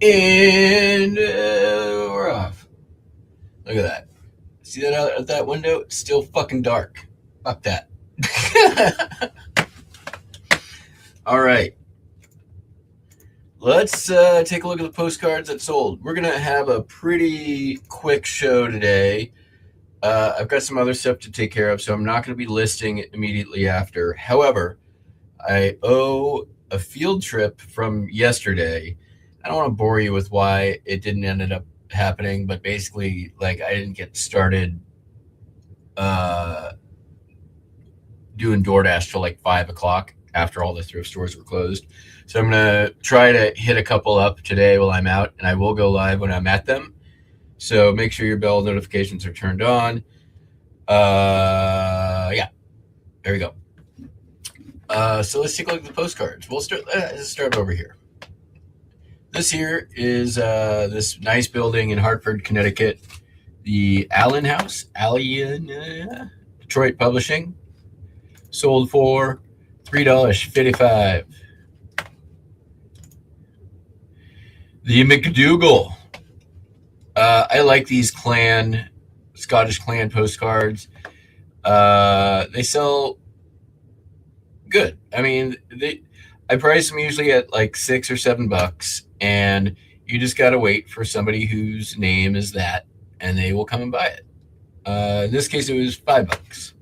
And we're off. Look at that. See that out that window? It's still fucking dark. Fuck that. All right. Let's take a look at the postcards that sold. We're going to have a pretty quick show today. I've got some other stuff to take care of, so I'm not going to be listing immediately after. However, I owe a field trip from yesterday. I don't want to bore you with why it didn't end up happening, but basically, like, I didn't get started uh, doing DoorDash till like 5 o'clock after all the thrift stores were closed. So I'm gonna try to hit a couple up today while I'm out, and I will go live when I'm at them. So make sure your bell notifications are turned on. Yeah, there we go. So let's take a look at the postcards. We'll start. Let's start over here. This here is this nice building in Hartford, Connecticut, the Allen House, Allen, Detroit Publishing, sold for $3.55. The McDougal. I like these Scottish clan postcards. They sell good. I mean, I price them usually at like $6 or $7, and you just got to wait for somebody whose name is that, and they will come and buy it. In this case, it was $5.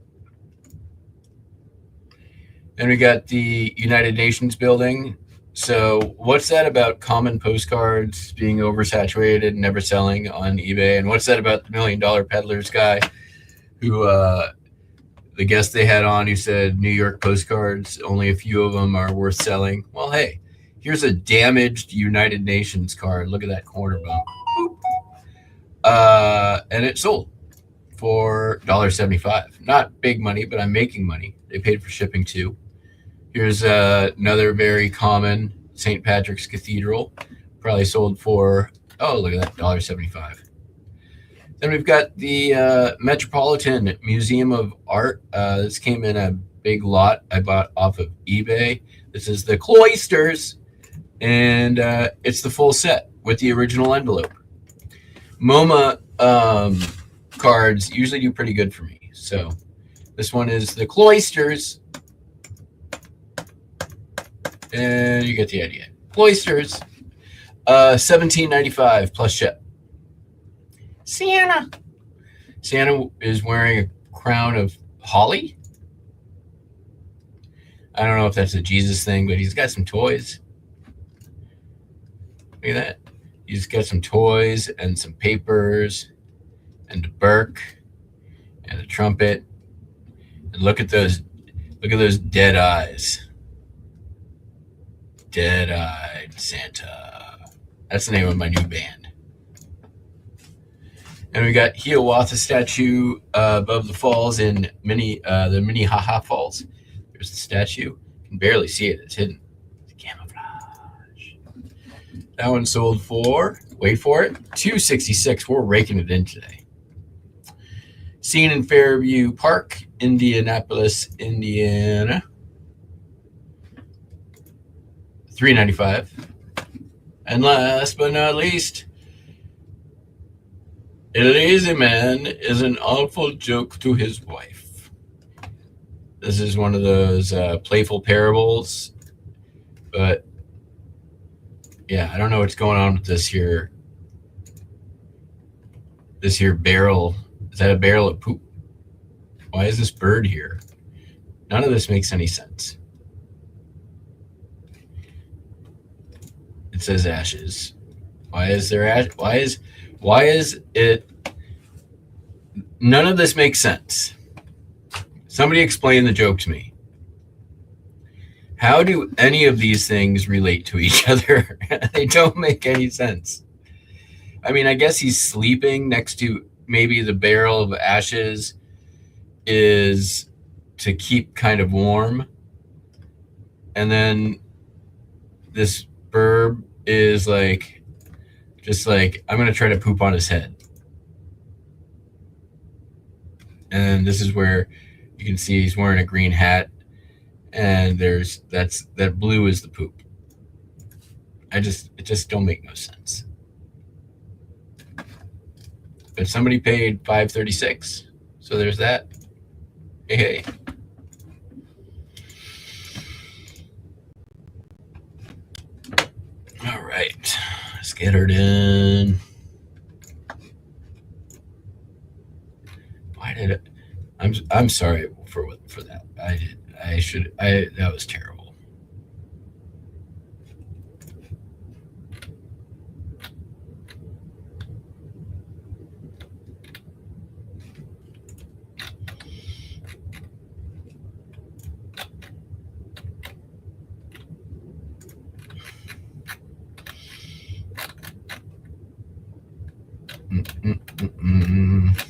Then we got the United Nations building. So what's that about common postcards being oversaturated and never selling on eBay? And what's that about the $1 Million Peddlers guy who, the guest they had on, who said New York postcards, only a few of them are worth selling? Well, hey, here's a damaged United Nations card. Look at that corner bump. And it sold for $1.75. Not big money, but I'm making money. They paid for shipping too. Here's another very common St. Patrick's Cathedral. Probably sold for, oh, look at that, $1.75. Then we've got the Metropolitan Museum of Art. This came in a big lot I bought off of eBay. This is the Cloisters, and it's the full set with the original envelope. MoMA cards usually do pretty good for me. So this one is the Cloisters. And you get the idea. Cloisters, $17.95 plus ship. Santa is wearing a crown of holly. I don't know if that's a Jesus thing, but he's got some toys. Look at that. He's got some toys and some papers and a Burke and a trumpet. And look at those dead eyes. Dead-Eyed Santa. That's the name of my new band. And we got Hiawatha statue above the falls in the Minnehaha Falls. There's the statue. You can barely see it. It's hidden. It's camouflage. That one sold for, wait for it, $2.66. We're raking it in today. Seen in Fairview Park, Indianapolis, Indiana. $3.95. And last but not least, a lazy man is an awful joke to his wife. This is one of those playful parables, but yeah, I don't know what's going on with this here barrel. Is that a barrel of poop? Why is this bird here? None of this makes any sense. It says ashes. Why is there ash? Why is it? None of this makes sense. Somebody explain the joke to me. How do any of these things relate to each other? They don't make any sense. I mean, I guess he's sleeping next to maybe the barrel of ashes is to keep kind of warm. And then this burb is like, just like, I'm going to try to poop on his head. And this is where you can see he's wearing a green hat, and that blue is the poop. It just don't make no sense. But somebody paid $536, so there's that. Hey. All right, let's get her in. Why did it? I'm sorry for that. That was terrible. Mm-mm-mm-mm.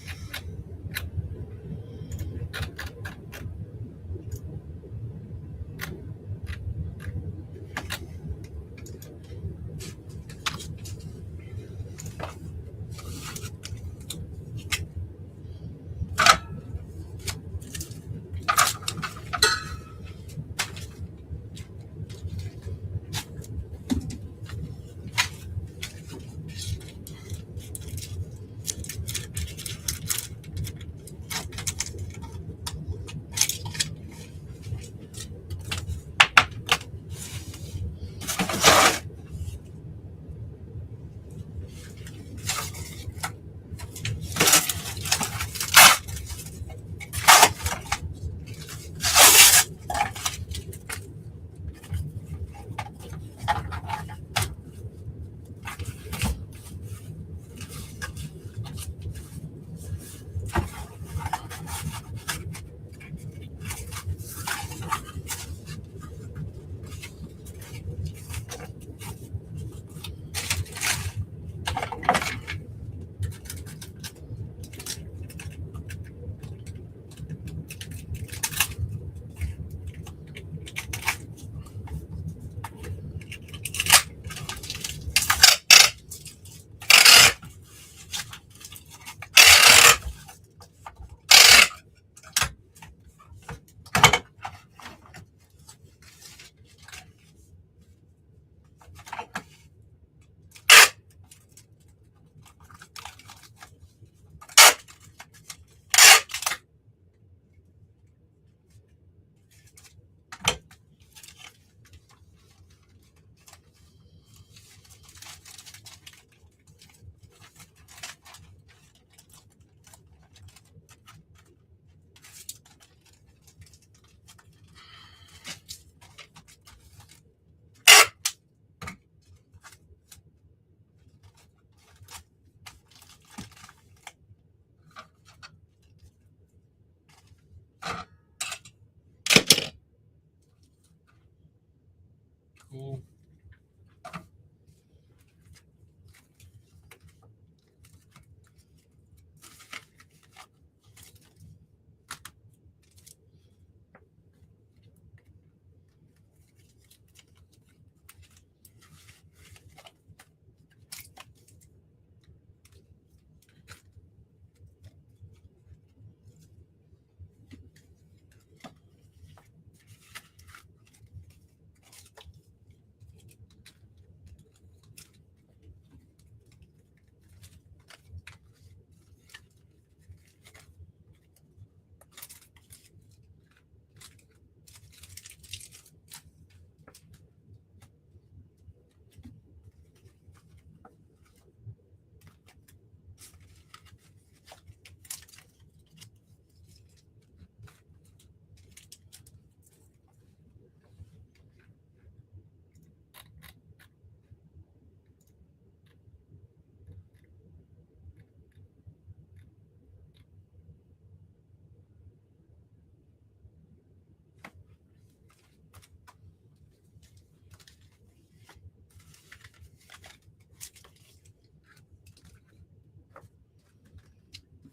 Cool.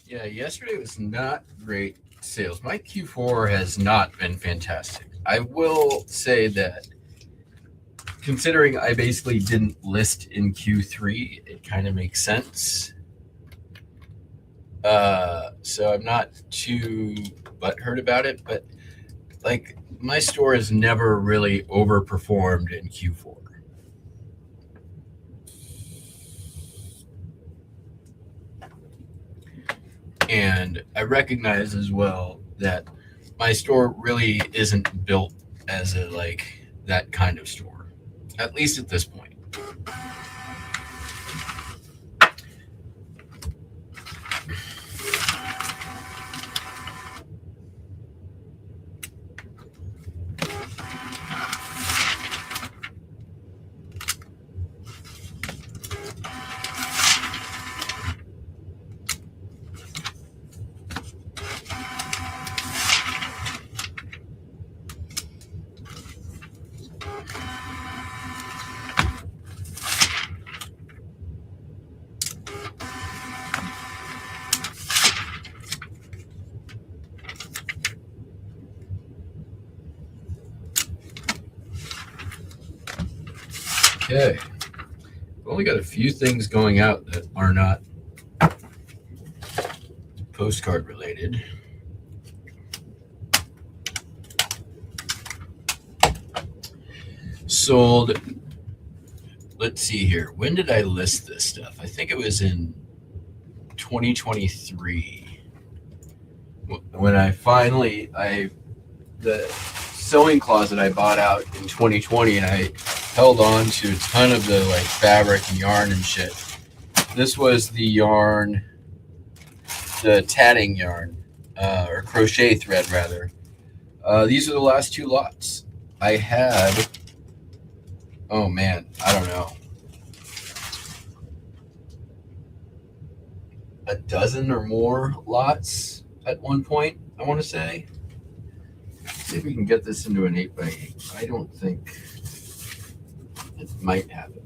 Yeah, yesterday was not great sales. My Q4 has not been fantastic. I will say that considering I basically didn't list in Q3, it kind of makes sense. So I'm not too butthurt about it, but like my store has never really overperformed in Q4. And I recognize as well that my store really isn't built as a like that kind of store, at least at this point. Okay. We've only got a few things going out that are not postcard related. Sold, let's see here. When did I list this stuff? I think it was in 2023. When the sewing closet I bought out in 2020, and I held on to a ton of the like fabric and yarn and shit. This was the yarn, the tatting yarn, or crochet thread rather. These are the last two lots. I had, oh man, I don't know, a dozen or more lots at one point, I want to say. See if we can get this into an 8x8. I don't think it might happen.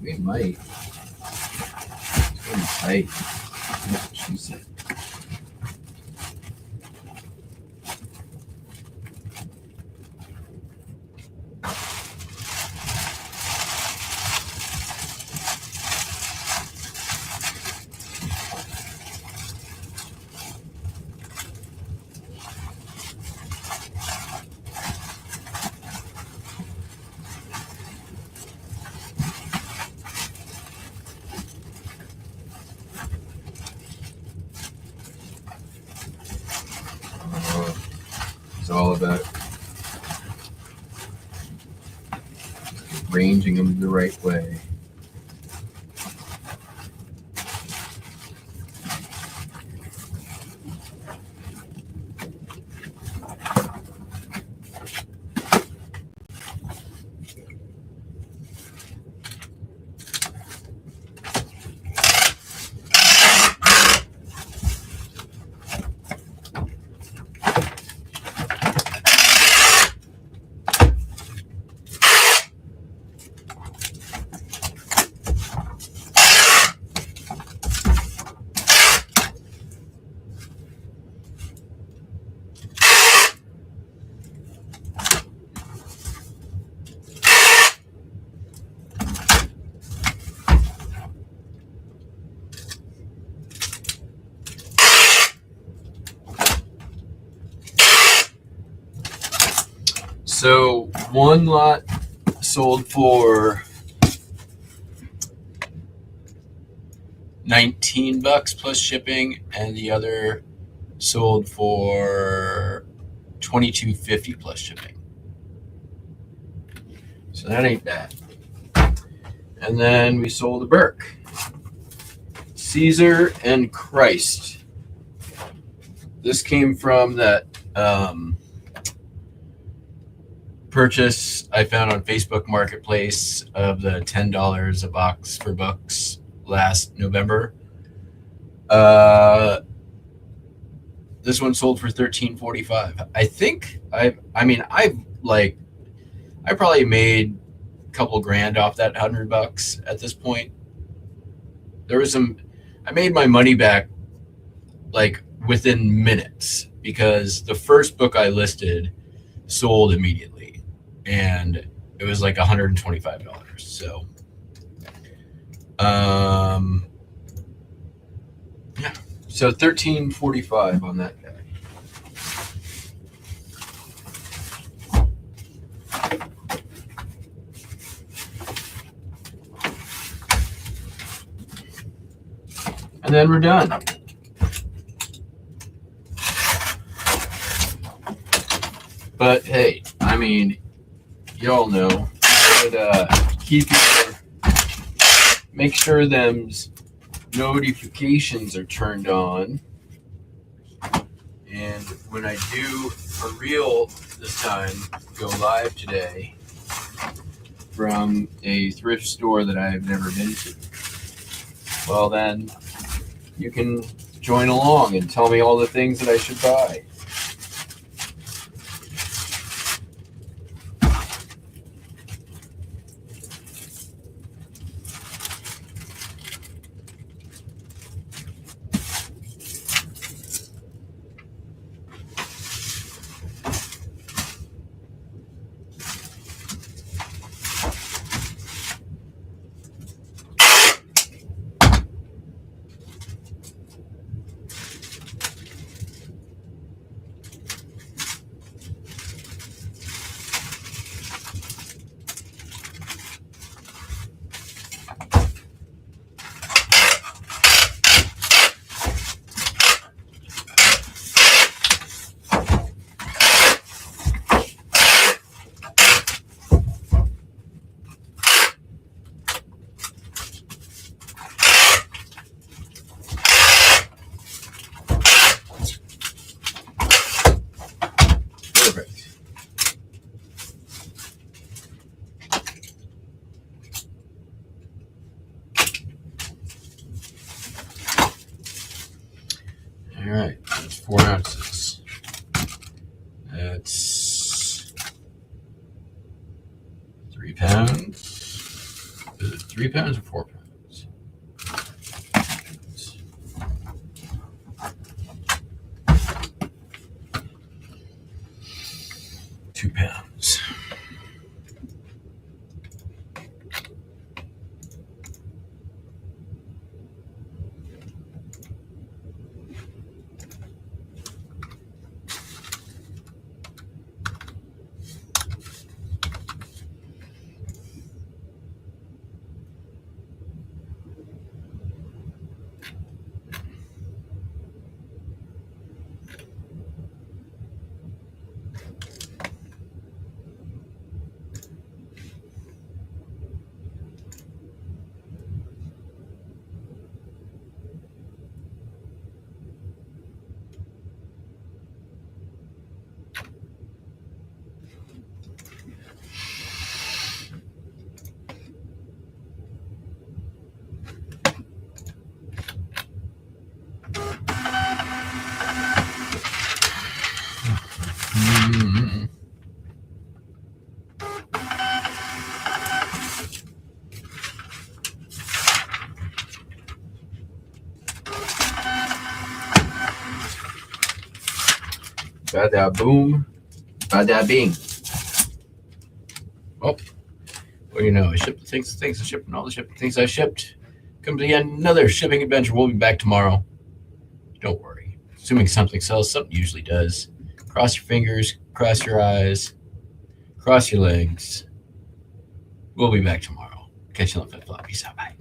We might. It's going to be tight. That's what she said. It's all about arranging them the right way. So one lot sold for $19 plus shipping, and the other sold for $22.50 plus shipping. So that ain't bad. And then we sold a Burke, Caesar and Christ. This came from that purchase I found on Facebook Marketplace of the $10 a box for books last November. This one sold for $13.45. I think I probably made a couple grand off that $100 at this point. I made my money back like within minutes, because the first book I listed sold immediately, and it was like $125. So So 1345 on that guy. And then we're done. But hey, I mean, y'all know, but make sure them's notifications are turned on. And when I do for real this time, go live today from a thrift store that I've never been to, well then you can join along and tell me all the things that I should buy. All right, that's 4 ounces. That's 3 pounds. Is it 3 pounds or 4 pounds? 2 pounds. Bada boom, bada bing. Oh, well, you know, I shipped the things I shipped, and all the shipping things I shipped. Come to the end, another shipping adventure. We'll be back tomorrow. Don't worry. Assuming something sells, something usually does. Cross your fingers, cross your eyes, cross your legs. We'll be back tomorrow. Catch you on the flip flop. Peace out. Bye.